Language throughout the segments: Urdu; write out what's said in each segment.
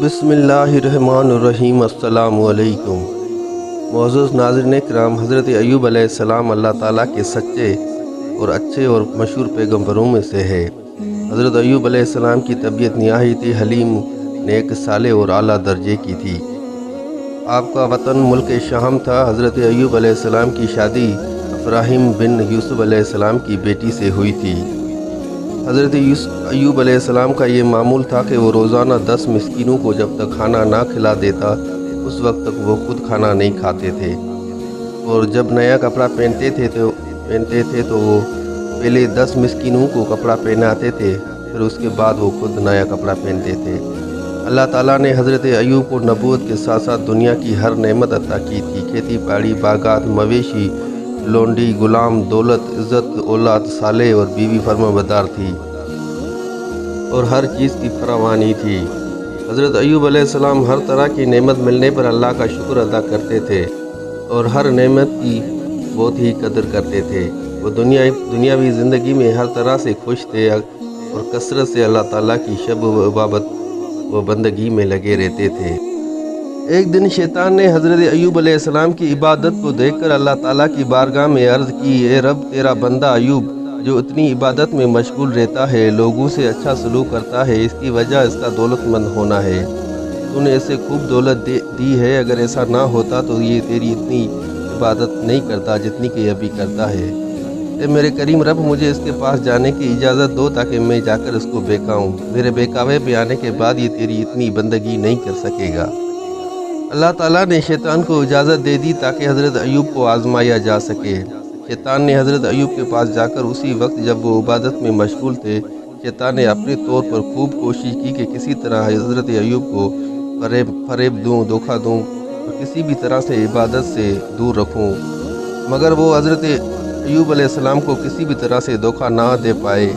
بسم اللہ الرحمن الرحیم۔ السلام علیکم معزز ناظرین کرام، حضرت ایوب علیہ السلام اللہ تعالیٰ کے سچے اور اچھے اور مشہور پیغمبروں میں سے ہے۔ حضرت ایوب علیہ السلام کی طبیعت نہایت حلیم، نیک، صالح اور اعلیٰ درجے کی تھی۔ آپ کا وطن ملک شام تھا۔ حضرت ایوب علیہ السلام کی شادی ابراہیم بن یوسف علیہ السلام کی بیٹی سے ہوئی تھی۔ حضرت ایوب علیہ السلام کا یہ معمول تھا کہ وہ روزانہ 10 مسکینوں کو جب تک کھانا نہ کھلا دیتا اس وقت تک وہ خود کھانا نہیں کھاتے تھے، اور جب نیا کپڑا پہنتے تھے تو وہ پہلے 10 مسکینوں کو کپڑا پہناتے تھے، پھر اس کے بعد وہ خود نیا کپڑا پہنتے تھے۔ اللہ تعالیٰ نے حضرت ایوب کو نبوت کے ساتھ ساتھ دنیا کی ہر نعمت عطا کی تھی۔ کھیتی باڑی، باغات، مویشی، لونڈی، غلام، دولت، عزت، اولاد صالح اور بیوی فرما بردار تھی، اور ہر چیز کی فراوانی تھی۔ حضرت ایوب علیہ السلام ہر طرح کی نعمت ملنے پر اللہ کا شکر ادا کرتے تھے اور ہر نعمت کی بہت ہی قدر کرتے تھے۔ وہ دنیاوی زندگی میں ہر طرح سے خوش تھے اور کثرت سے اللہ تعالیٰ کی شب و عبادت و بندگی میں لگے رہتے تھے۔ ایک دن شیطان نے حضرت ایوب علیہ السلام کی عبادت کو دیکھ کر اللہ تعالیٰ کی بارگاہ میں عرض کی، اے رب، تیرا بندہ ایوب جو اتنی عبادت میں مشغول رہتا ہے، لوگوں سے اچھا سلوک کرتا ہے، اس کی وجہ اس کا دولت مند ہونا ہے۔ تو نے اسے خوب دولت دی ہے، اگر ایسا نہ ہوتا تو یہ تیری اتنی عبادت نہیں کرتا جتنی کہ ابھی کرتا ہے۔ اے میرے کریم رب، مجھے اس کے پاس جانے کی اجازت دو تاکہ میں جا کر اس کو بہکاؤں۔ میرے بہکاوے پہ آنے کے بعد یہ تیری اتنی بندگی نہیں کر سکے گا۔ اللہ تعالیٰ نے شیطان کو اجازت دے دی تاکہ حضرت ایوب کو آزمایا جا سکے۔ شیطان نے حضرت ایوب کے پاس جا کر اسی وقت جب وہ عبادت میں مشغول تھے، شیطان نے اپنے طور پر خوب کوشش کی کہ کسی طرح حضرت ایوب کو فریب دوں، دھوکہ دوں اور کسی بھی طرح سے عبادت سے دور رکھوں، مگر وہ حضرت ایوب علیہ السلام کو کسی بھی طرح سے دھوکہ نہ دے پائے۔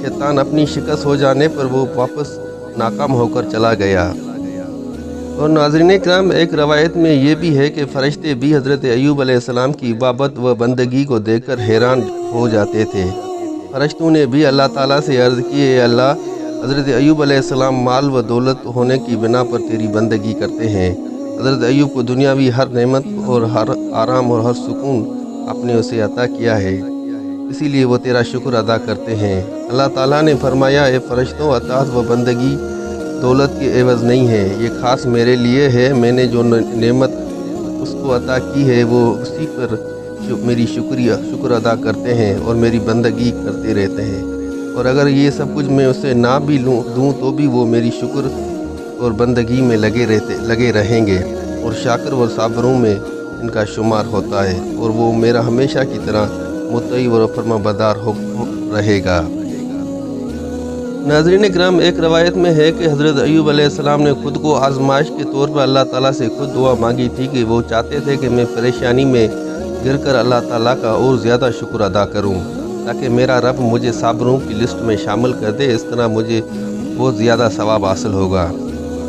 شیطان اپنی شکست ہو جانے پر وہ واپس ناکام ہو کر چلا گیا۔ اور ناظرین کرام، ایک روایت میں یہ بھی ہے کہ فرشتے بھی حضرت ایوب علیہ السلام کی عبادت و بندگی کو دیکھ کر حیران ہو جاتے تھے۔ فرشتوں نے بھی اللہ تعالیٰ سے عرض کی، اے اللہ، حضرت ایوب علیہ السلام مال و دولت ہونے کی بنا پر تیری بندگی کرتے ہیں۔ حضرت ایوب کو دنیاوی ہر نعمت اور ہر آرام اور ہر سکون آپ نے اسے عطا کیا ہے، اسی لیے وہ تیرا شکر ادا کرتے ہیں۔ اللہ تعالیٰ نے فرمایا، اے فرشتوں، اطاعت و بندگی دولت کے عوض نہیں ہے، یہ خاص میرے لیے ہے۔ میں نے جو نعمت اس کو عطا کی ہے وہ اسی پر میری شکر ادا کرتے ہیں اور میری بندگی کرتے رہتے ہیں، اور اگر یہ سب کچھ میں اسے نہ بھی دوں تو بھی وہ میری شکر اور بندگی میں لگے رہیں گے، اور شاکر و صابروں میں ان کا شمار ہوتا ہے، اور وہ میرا ہمیشہ کی طرح مطیع و فرما بردار رہے گا۔ ناظرین کرام، ایک روایت میں ہے کہ حضرت ایوب علیہ السلام نے خود کو آزمائش کے طور پر اللہ تعالیٰ سے خود دعا مانگی تھی کہ وہ چاہتے تھے کہ میں پریشانی میں گر کر اللہ تعالیٰ کا اور زیادہ شکر ادا کروں تاکہ میرا رب مجھے صابروں کی لسٹ میں شامل کر دے، اس طرح مجھے بہت زیادہ ثواب حاصل ہوگا۔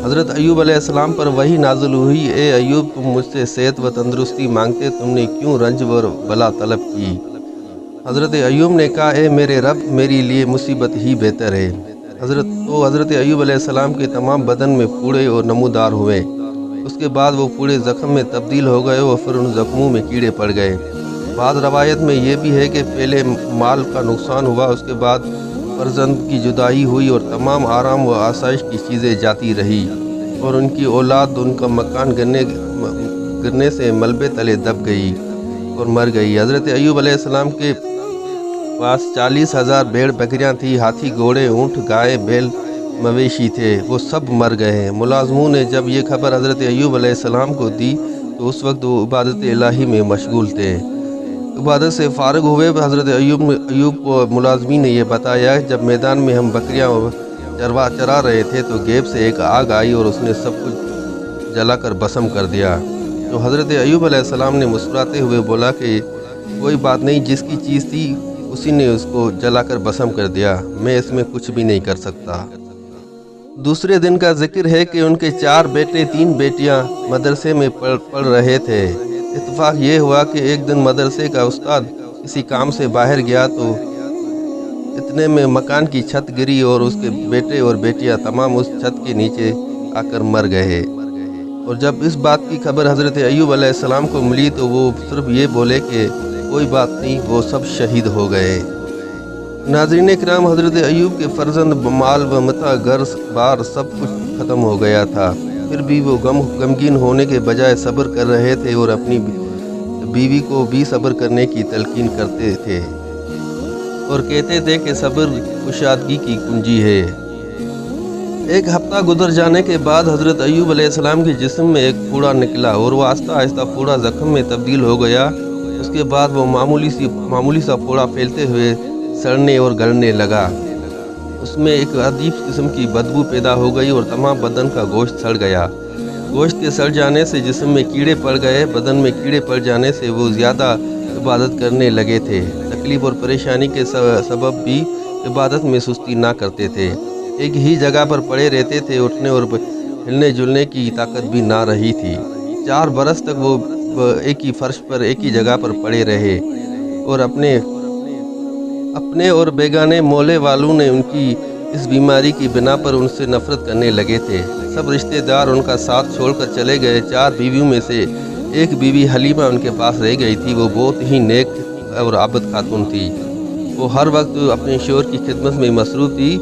حضرت ایوب علیہ السلام پر وحی نازل ہوئی، اے ایوب، تم مجھ سے صحت و تندرستی مانگتے، تم نے کیوں رنج و بلا طلب کی؟ حضرت ایوب نے کہا، اے میرے رب، میرے لیے مصیبت ہی بہتر ہے۔ حضرت ایوب علیہ السلام کے تمام بدن میں پھوڑے اور نمودار ہوئے، اس کے بعد وہ پھوڑے زخم میں تبدیل ہو گئے اور پھر ان زخموں میں کیڑے پڑ گئے۔ بعض روایت میں یہ بھی ہے کہ پہلے مال کا نقصان ہوا، اس کے بعد فرزند کی جدائی ہوئی اور تمام آرام و آسائش کی چیزیں جاتی رہی، اور ان کی اولاد ان کا مکان گرنے سے ملبے تلے دب گئی اور مر گئی۔ حضرت ایوب علیہ السلام کے پاس 40,000 بھیڑ بکریاں تھی، ہاتھی، گھوڑے، اونٹ، گائے، بیل، مویشی تھے، وہ سب مر گئے۔ ملازموں نے جب یہ خبر حضرت ایوب علیہ السلام کو دی تو اس وقت وہ عبادت الہی میں مشغول تھے۔ عبادت سے فارغ ہوئے حضرت ایوب کو ملازمین نے یہ بتایا، جب میدان میں ہم بکریاں چرا رہے تھے تو غیب سے ایک آگ آئی اور اس نے سب کچھ جلا کر بھسم کر دیا۔ تو حضرت ایوب علیہ السلام نے مسکراتے ہوئے بولا کہ کوئی بات نہیں، جس کی چیز تھی اسی نے اس کو جلا کر بھسم کر دیا، میں اس میں کچھ بھی نہیں کر سکتا۔ دوسرے دن کا ذکر ہے کہ ان کے 4 بیٹے 3 بیٹیاں مدرسے میں پڑھ رہے تھے۔ اتفاق یہ ہوا کہ ایک دن مدرسے کا استاد کسی کام سے باہر گیا تو اتنے میں مکان کی چھت گری اور اس کے بیٹے اور بیٹیاں تمام اس چھت کے نیچے آ کر مر گئے۔ اور جب اس بات کی خبر حضرت ایوب علیہ السلام کو ملی تو وہ صرف یہ بولے کہ کوئی بات نہیں، وہ سب شہید ہو گئے۔ ناظرین کرام، حضرت ایوب کے فرزند، مال و متاع، گھر بار سب کچھ ختم ہو گیا تھا، پھر بھی وہ غمگین ہونے کے بجائے صبر کر رہے تھے اور اپنی بیوی کو بھی صبر کرنے کی تلقین کرتے تھے اور کہتے تھے کہ صبر کشادگی کی کنجی ہے۔ ایک ہفتہ گزر جانے کے بعد حضرت ایوب علیہ السلام کے جسم میں ایک پھوڑا نکلا اور وہ آہستہ آہستہ پھوڑا زخم میں تبدیل ہو گیا۔ اس کے بعد وہ معمولی سا پھوڑا پھیلتے ہوئے سڑنے اور گلنے لگا۔ اس میں ایک عجیب قسم کی بدبو پیدا ہو گئی اور تمام بدن کا گوشت سڑ گیا۔ گوشت کے سڑ جانے سے جسم میں کیڑے پڑ گئے۔ بدن میں کیڑے پڑ جانے سے وہ زیادہ عبادت کرنے لگے تھے۔ تکلیف اور پریشانی کے سبب بھی عبادت میں سستی نہ کرتے تھے۔ ایک ہی جگہ پر پڑے رہتے تھے، اٹھنے اور ہلنے جلنے کی طاقت بھی نہ رہی تھی۔ 4 برس تک وہ ایک ہی فرش پر ایک ہی جگہ پر پڑے رہے اور اپنے اور بیگانے مولے والوں نے ان کی اس بیماری کی بنا پر ان سے نفرت کرنے لگے تھے۔ سب رشتہ دار ان کا ساتھ چھوڑ کر چلے گئے۔ 4 بیویوں میں سے ایک بیوی حلیمہ ان کے پاس رہ گئی تھی۔ وہ بہت ہی نیک اور عابد خاتون تھی۔ وہ ہر وقت اپنے شوہر کی خدمت میں مصروف تھی۔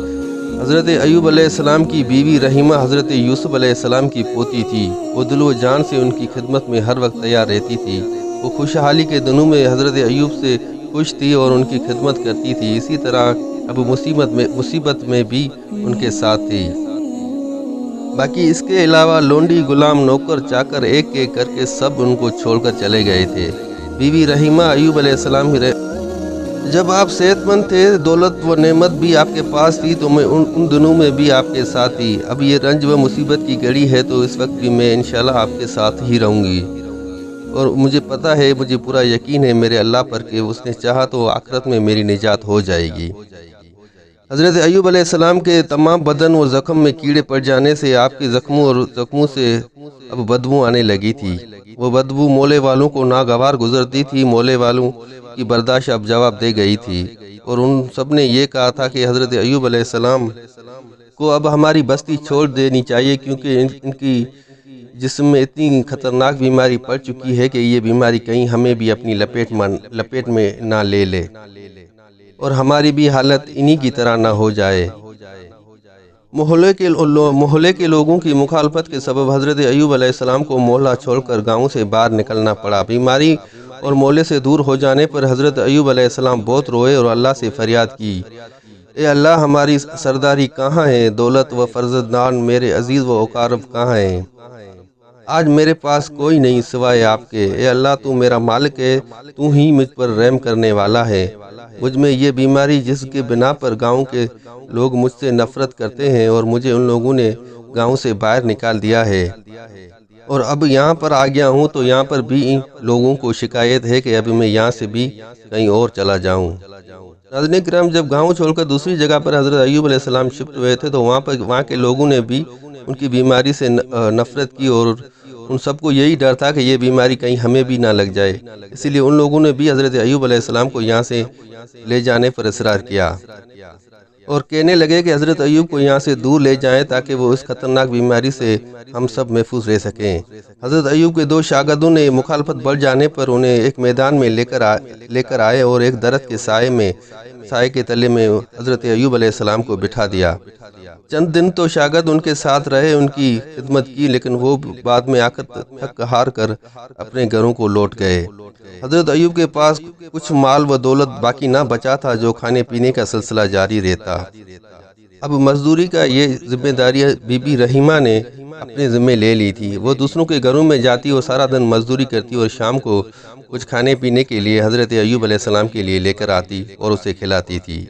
حضرت ایوب علیہ السلام کی بیوی رحیمہ حضرت یوسف علیہ السلام کی پوتی تھی۔ وہ دل و جان سے ان کی خدمت میں ہر وقت تیار رہتی تھی۔ وہ خوشحالی کے دنوں میں حضرت ایوب سے خوش تھی اور ان کی خدمت کرتی تھی۔ اسی طرح اب مصیبت میں بھی ان کے ساتھ تھی۔ باقی اس کے علاوہ لونڈی، غلام، نوکر، چاکر ایک ایک کر کے سب ان کو چھوڑ کر چلے گئے تھے۔ بیوی رحیمہ ایوب علیہ السلام ہی جب آپ صحت مند تھے، دولت و نعمت بھی آپ کے پاس تھی، تو میں ان دنوں میں بھی آپ کے ساتھ تھی۔ اب یہ رنج و مصیبت کی گھڑی ہے تو اس وقت بھی میں انشاءاللہ آپ کے ساتھ ہی رہوں گی، اور مجھے پتہ ہے، مجھے پورا یقین ہے میرے اللہ پر کہ اس نے چاہا تو آخرت میں میری نجات ہو جائے گی۔ حضرت ایوب علیہ السلام کے تمام بدن و زخم میں کیڑے پڑ جانے سے آپ کے زخموں سے اب بدبو آنے لگی تھی۔ وہ بدبو مولے والوں کو ناگوار گزرتی تھی۔ مولے والوں کی برداشت اب جواب دے گئی تھی اور ان سب نے یہ کہا تھا کہ حضرت ایوب علیہ السلام کو اب ہماری بستی چھوڑ دینی چاہیے، کیونکہ ان کی جسم میں اتنی خطرناک بیماری پڑ چکی ہے کہ یہ بیماری کہیں ہمیں بھی اپنی لپیٹ میں نہ لے لے اور ہماری بھی حالت انہی کی طرح نہ ہو جائے۔ محلے کے لوگوں کی مخالفت کے سبب حضرت ایوب علیہ السلام کو محلہ چھوڑ کر گاؤں سے باہر نکلنا پڑا۔ بیماری اور محلے سے دور ہو جانے پر حضرت ایوب علیہ السلام بہت روئے اور اللہ سے فریاد کی، اے اللہ، ہماری سرداری کہاں ہے؟ دولت و فرزندان میرے عزیز و اقارب کہاں ہیں؟ آج میرے پاس کوئی نہیں سوائے آپ کے۔ اے اللہ، تو میرا مالک ہے، تو ہی مجھ پر رحم کرنے والا ہے۔ مجھ میں یہ بیماری جس کے بنا پر گاؤں کے لوگ مجھ سے نفرت کرتے ہیں اور مجھے ان لوگوں نے گاؤں سے باہر نکال دیا ہے، اور اب یہاں پر آ گیا ہوں تو یہاں پر بھی ان لوگوں کو شکایت ہے کہ اب میں یہاں سے بھی کہیں اور چلا جاؤں۔ ناظرین کرام، جب گاؤں چھوڑ کر دوسری جگہ پر حضرت ایوب علیہ السلام شفٹ ہوئے تھے تو وہاں کے لوگوں نے بھی ان کی بیماری سے نفرت کی اور ان سب کو یہی ڈر تھا کہ یہ بیماری کہیں ہمیں بھی نہ لگ جائے، اسی لیے ان لوگوں نے بھی حضرت ایوب علیہ السلام کو یہاں سے لے جانے پر اصرار کیا اور کہنے لگے کہ حضرت ایوب کو یہاں سے دور لے جائیں تاکہ وہ اس خطرناک بیماری سے ہم سب محفوظ رہ سکیں۔ حضرت ایوب کے 2 شاگردوں نے مخالفت بڑھ جانے پر انہیں ایک میدان میں لے کر آئے اور ایک درخت کے سائے کے تلے میں حضرت ایوب علیہ السلام کو بٹھا دیا۔ چند دن تو شاگرد ان کے ساتھ رہے، ان کی خدمت کی، لیکن وہ بعد میں آ کر تھک ہار کر اپنے گھروں کو لوٹ گئے۔ حضرت ایوب کے پاس کچھ مال و دولت باقی نہ بچا تھا جو کھانے پینے کا سلسلہ جاری رہتا۔ اب مزدوری کا یہ ذمہ داری بی بی رحیمہ نے اپنے ذمہ لے لی تھی۔ وہ دوسروں کے گھروں میں جاتی اور سارا دن مزدوری کرتی اور شام کو کچھ کھانے پینے کے لیے حضرت ایوب علیہ السلام کے لیے لے کر آتی اور اسے کھلاتی تھی۔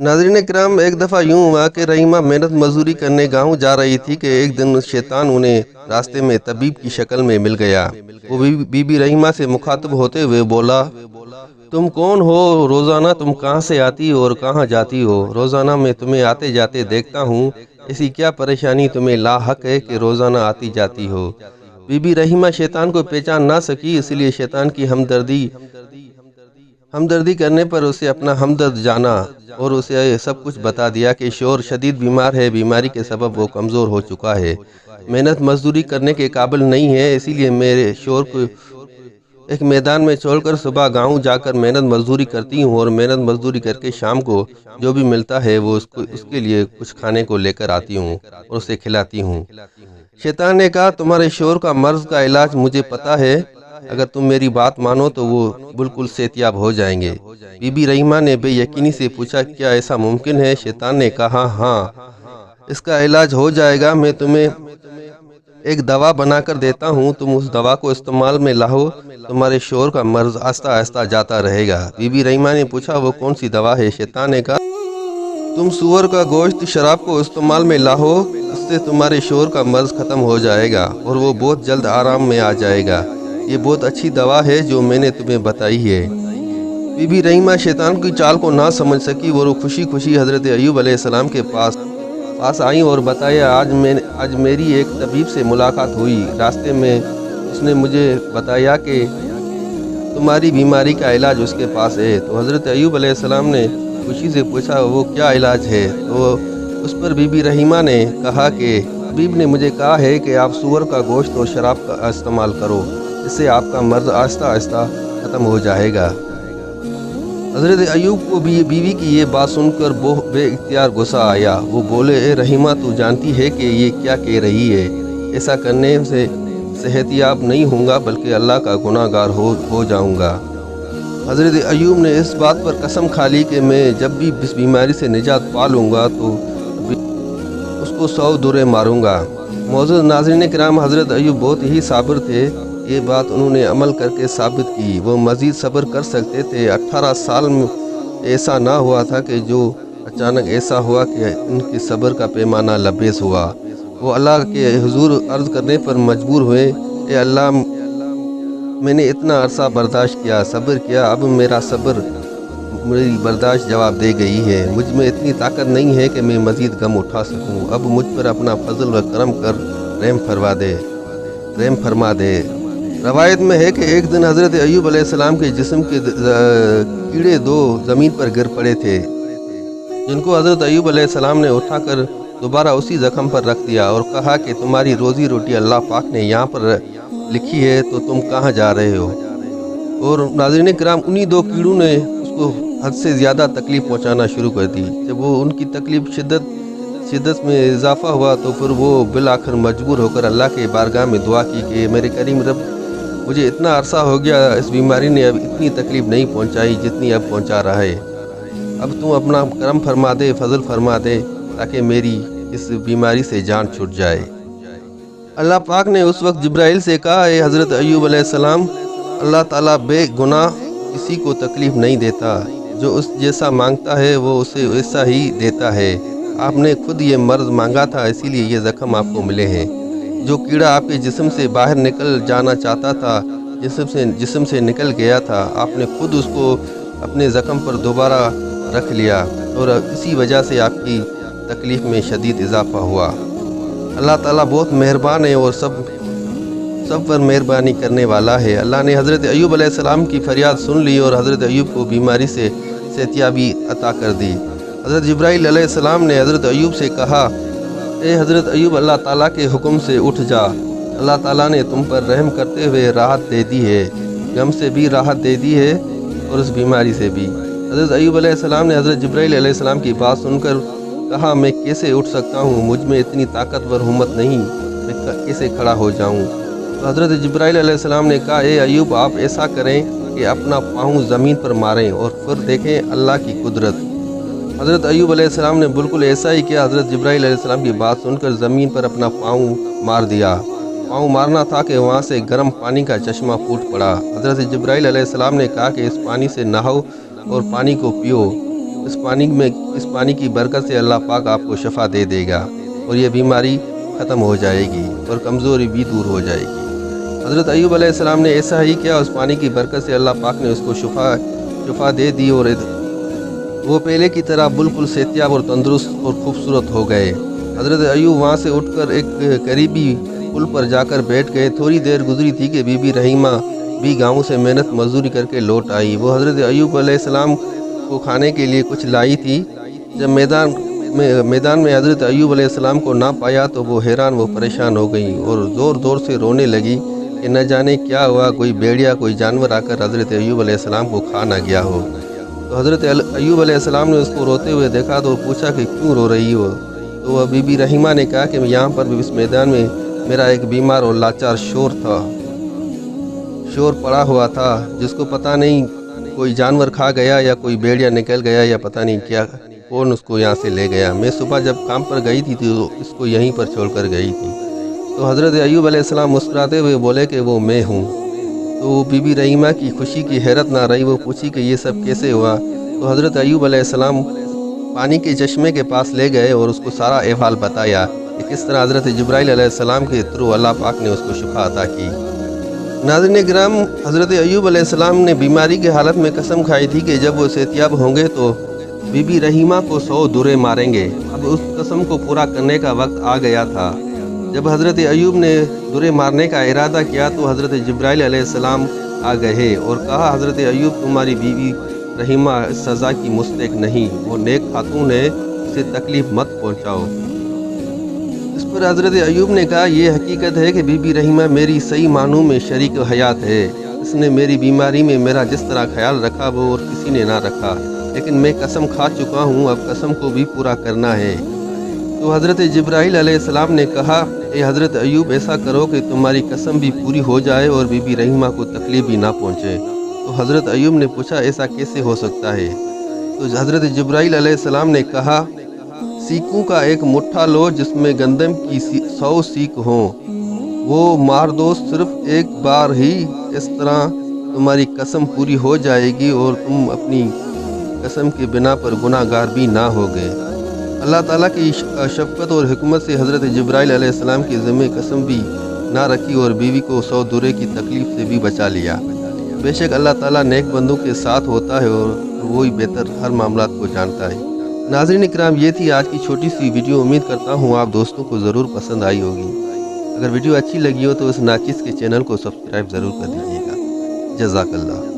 ناظرین کرام، ایک دفعہ یوں ہوا کہ رحیمہ محنت مزدوری کرنے گاؤں جا رہی تھی کہ ایک دن شیطان انہیں راستے میں طبیب کی شکل میں مل گیا۔ وہ بی بی رحیمہ سے مخاطب ہوتے ہوئے بولا، تم کون ہو؟ روزانہ تم کہاں سے آتی اور کہاں جاتی ہو؟ روزانہ میں تمہیں آتے جاتے دیکھتا ہوں، ایسی کیا پریشانی تمہیں لاحق ہے کہ روزانہ آتی جاتی ہو؟ بی بی رحیمہ شیطان کو پہچان نہ سکی، اس لیے شیطان کی ہمدردی کرنے پر اسے اپنا ہمدرد جانا اور اسے سب کچھ بتا دیا کہ شوہر شدید بیمار ہے، بیماری کے سبب وہ کمزور ہو چکا ہے، محنت مزدوری کرنے کے قابل نہیں ہے، اسی لیے میرے شوہر کو ایک میدان میں چھوڑ کر صبح گاؤں جا کر محنت مزدوری کرتی ہوں، اور محنت مزدوری کر کے شام کو جو بھی ملتا ہے وہ اس کے لیے کچھ کھانے کو لے کر آتی ہوں اور اسے کھلاتی ہوں۔ شیطان نے کہا تمہارے شوہر کا مرض کا علاج مجھے پتا ہے، اگر تم میری بات مانو تو وہ بالکل صحت یاب ہو جائیں گے۔ بی بی رحیمہ نے بے یقینی سے پوچھا کیا ایسا ممکن ہے؟ شیطان نے کہا ہاں، اس کا علاج ہو جائے گا، میں تمہیں ایک دوا بنا کر دیتا ہوں، تم اس دوا کو استعمال میں لاؤ، تمہارے شوہر کا مرض آہستہ آہستہ جاتا رہے گا۔ بی بی رحیمہ نے پوچھا وہ کون سی دوا ہے؟ شیطان نے کہا تم سور کا گوشت شراب کو استعمال میں لاؤ، اس سے تمہارے شوہر کا مرض ختم ہو جائے گا اور وہ بہت جلد آرام میں آ جائے گا، یہ بہت اچھی دوا ہے جو میں نے تمہیں بتائی ہے۔ بی بی رحیمہ شیطان کی چال کو نہ سمجھ سکی، وہ خوشی خوشی حضرت ایوب علیہ السلام کے پاس آئیں اور بتایا آج میری ایک طبیب سے ملاقات ہوئی، راستے میں اس نے مجھے بتایا کہ تمہاری بیماری کا علاج اس کے پاس ہے۔ تو حضرت ایوب علیہ السلام نے خوشی سے پوچھا وہ کیا علاج ہے؟ تو اس پر بی بی رحیمہ نے کہا کہ طبیب نے مجھے کہا ہے کہ آپ سور کا گوشت اور شراب کا استعمال کرو، اس سے آپ کا مرض آہستہ آہستہ ختم ہو جائے گا۔ حضرت ایوب کو بیوی کی یہ بات سن کر بے اختیار غصہ آیا، وہ بولے اے رحیمہ تو جانتی ہے کہ یہ کیا کہہ رہی ہے، ایسا کرنے سے صحت یاب نہیں ہوں گا بلکہ اللہ کا گناہ گار ہو جاؤں گا۔ حضرت ایوب نے اس بات پر قسم کھا لی کہ میں جب بھی اس بیماری سے نجات پا لوں گا تو اس کو 100 دورے ماروں گا۔ معزز ناظرین کرام، حضرت ایوب بہت ہی صابر تھے، یہ بات انہوں نے عمل کر کے ثابت کی، وہ مزید صبر کر سکتے تھے۔ 18 سال میں ایسا نہ ہوا تھا کہ جو اچانک ایسا ہوا کہ ان کی صبر کا پیمانہ لبریز ہوا۔ وہ اللہ کے حضور عرض کرنے پر مجبور ہوئے، اے اللہ میں نے اتنا عرصہ برداشت کیا، صبر کیا، اب میری برداشت جواب دے گئی ہے، مجھ میں اتنی طاقت نہیں ہے کہ میں مزید غم اٹھا سکوں، اب مجھ پر اپنا فضل و کرم کر رحم فرما دے۔ روایت میں ہے کہ ایک دن حضرت ایوب علیہ السلام کے جسم کے کیڑے 2 زمین پر گر پڑے تھے، جن کو حضرت ایوب علیہ السلام نے اٹھا کر دوبارہ اسی زخم پر رکھ دیا اور کہا کہ تمہاری روزی روٹی اللہ پاک نے یہاں پر لکھی ہے تو تم کہاں جا رہے ہو؟ اور ناظرین کرام، انہی 2 کیڑوں نے اس کو حد سے زیادہ تکلیف پہنچانا شروع کر دی۔ جب وہ ان کی تکلیف شدت میں اضافہ ہوا تو پھر وہ بالآخر مجبور ہو کر اللہ کے بارگاہ میں دعا کی کہ میرے کریم رب، مجھے اتنا عرصہ ہو گیا، اس بیماری نے اب اتنی تکلیف نہیں پہنچائی جتنی اب پہنچا رہا ہے، اب تم اپنا کرم فرما دے، فضل فرما دے تاکہ میری اس بیماری سے جان چھوٹ جائے۔ اللہ پاک نے اس وقت جبرائیل سے کہا اے حضرت ایوب علیہ السلام، اللہ تعالیٰ بے گناہ کسی کو تکلیف نہیں دیتا، جو اس جیسا مانگتا ہے وہ اسے ویسا ہی دیتا ہے، آپ نے خود یہ مرض مانگا تھا اسی لیے یہ زخم آپ کو ملے ہیں، جو کیڑا آپ کے جسم سے باہر نکل جانا چاہتا تھا، جسم سے نکل گیا تھا، آپ نے خود اس کو اپنے زخم پر دوبارہ رکھ لیا اور اسی وجہ سے آپ کی تکلیف میں شدید اضافہ ہوا۔ اللہ تعالیٰ بہت مہربان ہے اور سب پر مہربانی کرنے والا ہے۔ اللہ نے حضرت ایوب علیہ السلام کی فریاد سن لی اور حضرت ایوب کو بیماری سے صحتیابی عطا کر دی۔ حضرت جبرائیل علیہ السلام نے حضرت ایوب سے کہا اے حضرت ایوب، اللہ تعالیٰ کے حکم سے اٹھ جا، اللہ تعالیٰ نے تم پر رحم کرتے ہوئے راحت دے دی ہے، غم سے بھی راحت دے دی ہے اور اس بیماری سے بھی۔ حضرت ایوب علیہ السلام نے حضرت جبرائیل علیہ السلام کی بات سن کر کہا میں کیسے اٹھ سکتا ہوں، مجھ میں اتنی طاقتور ہمت نہیں، میں کیسے کھڑا ہو جاؤں؟ تو حضرت جبرائیل علیہ السلام نے کہا اے ایوب، آپ ایسا کریں کہ اپنا پاؤں زمین پر ماریں اور پھر دیکھیں اللہ کی قدرت۔ حضرت ایوب علیہ السلام نے بالکل ایسا ہی کیا، حضرت جبرائیل علیہ السلام کی بات سن کر زمین پر اپنا پاؤں مار دیا۔ پاؤں مارنا تھا کہ وہاں سے گرم پانی کا چشمہ پھوٹ پڑا۔ حضرت جبرائیل علیہ السلام نے کہا کہ اس پانی سے نہاؤ اور پانی کو پیو، اس پانی کی برکت سے اللہ پاک آپ کو شفا دے دے گا اور یہ بیماری ختم ہو جائے گی اور کمزوری بھی دور ہو جائے گی۔ حضرت ایوب علیہ السلام نے ایسا ہی کیا، اس پانی کی برکت سے اللہ پاک نے اس کو شفا دے دی اور وہ پہلے کی طرح بالکل صحتیاب اور تندرست اور خوبصورت ہو گئے۔ حضرت ایوب وہاں سے اٹھ کر ایک قریبی پل پر جا کر بیٹھ گئے۔ تھوڑی دیر گزری تھی کہ بی بی رحیمہ بھی گاؤں سے محنت مزدوری کر کے لوٹ آئی۔ وہ حضرت ایوب علیہ السلام کو کھانے کے لیے کچھ لائی تھی۔ جب میدان میں حضرت ایوب علیہ السلام کو نہ پایا تو وہ حیران و پریشان ہو گئی اور زور زور سے رونے لگی کہ نہ جانے کیا ہوا، کوئی بھیڑیا کوئی جانور آ کر حضرت ایوب علیہ السلام کو کھا نہ گیا ہو۔ تو حضرت ایوب علیہ السلام نے اس کو روتے ہوئے دیکھا تو پوچھا کہ کیوں رو رہی ہو؟ تو وہ بی بی رحیمہ نے کہا کہ یہاں پر اس میدان میں میرا ایک بیمار اور لاچار شور پڑا ہوا تھا، جس کو پتہ نہیں کوئی جانور کھا گیا یا کوئی بھیڑیا نکل گیا یا پتہ نہیں کیا کون اس کو یہاں سے لے گیا۔ میں صبح جب کام پر گئی تھی تو اس کو یہیں پر چھوڑ کر گئی تھی۔ تو حضرت ایوب علیہ السلام مسکراتے ہوئے بولے کہ وہ میں ہوں۔ تو بی بی رحیمہ کی خوشی کی حیرت نہ رہی، وہ پوچھی کہ یہ سب کیسے ہوا؟ تو حضرت ایوب علیہ السلام پانی کے چشمے کے پاس لے گئے اور اس کو سارا احوال بتایا کہ کس طرح حضرت جبرائیل علیہ السلام کے تھرو اللہ پاک نے اس کو شفا عطا کی۔ ناظرین کرام، حضرت ایوب علیہ السلام نے بیماری کی حالت میں قسم کھائی تھی کہ جب وہ صحتیاب ہوں گے تو بی بی رحیمہ کو 100 درے ماریں گے۔ اب اس قسم کو پورا کرنے کا وقت آ گیا تھا۔ جب حضرت ایوب نے درے مارنے کا ارادہ کیا تو حضرت جبرائیل علیہ السلام آ گئے اور کہا، حضرت ایوب تمہاری بیوی رحیمہ اس سزا کی مستحق نہیں، وہ نیک خاتون ہے، اسے تکلیف مت پہنچاؤ۔ اس پر حضرت ایوب نے کہا، یہ حقیقت ہے کہ بی بی رحیمہ میری صحیح معنوں میں شریک حیات ہے۔ اس نے میری بیماری میں میرا جس طرح خیال رکھا وہ اور کسی نے نہ رکھا، لیکن میں قسم کھا چکا ہوں، اب قسم کو بھی پورا کرنا ہے۔ تو حضرت جبرائیل علیہ السلام نے کہا، اے حضرت ایوب ایسا کرو کہ تمہاری قسم بھی پوری ہو جائے اور بی بی رحیمہ کو تکلیف بھی نہ پہنچے۔ تو حضرت ایوب نے پوچھا، ایسا کیسے ہو سکتا ہے؟ تو حضرت جبرائیل علیہ السلام نے کہا، سیکوں کا ایک مٹھا لو جس میں گندم کی 100 سیک ہوں، وہ مار دو صرف ایک بار ہی، اس طرح تمہاری قسم پوری ہو جائے گی اور تم اپنی قسم کے بنا پر گناہ گار بھی نہ ہوگے۔ اللہ تعالیٰ کی شفقت اور حکمت سے حضرت جبرائیل علیہ السلام کی ذمہ قسم بھی نہ رکھی اور بیوی کو 100 درے کی تکلیف سے بھی بچا لیا۔ بے شک اللہ تعالیٰ نیک بندوں کے ساتھ ہوتا ہے اور وہی بہتر ہر معاملات کو جانتا ہے۔ ناظرین اکرام، یہ تھی آج کی چھوٹی سی ویڈیو۔ امید کرتا ہوں آپ دوستوں کو ضرور پسند آئی ہوگی۔ اگر ویڈیو اچھی لگی ہو تو اس ناچیز کے چینل کو سبسکرائب ضرور کر دیجیے گا۔ جزاک اللہ۔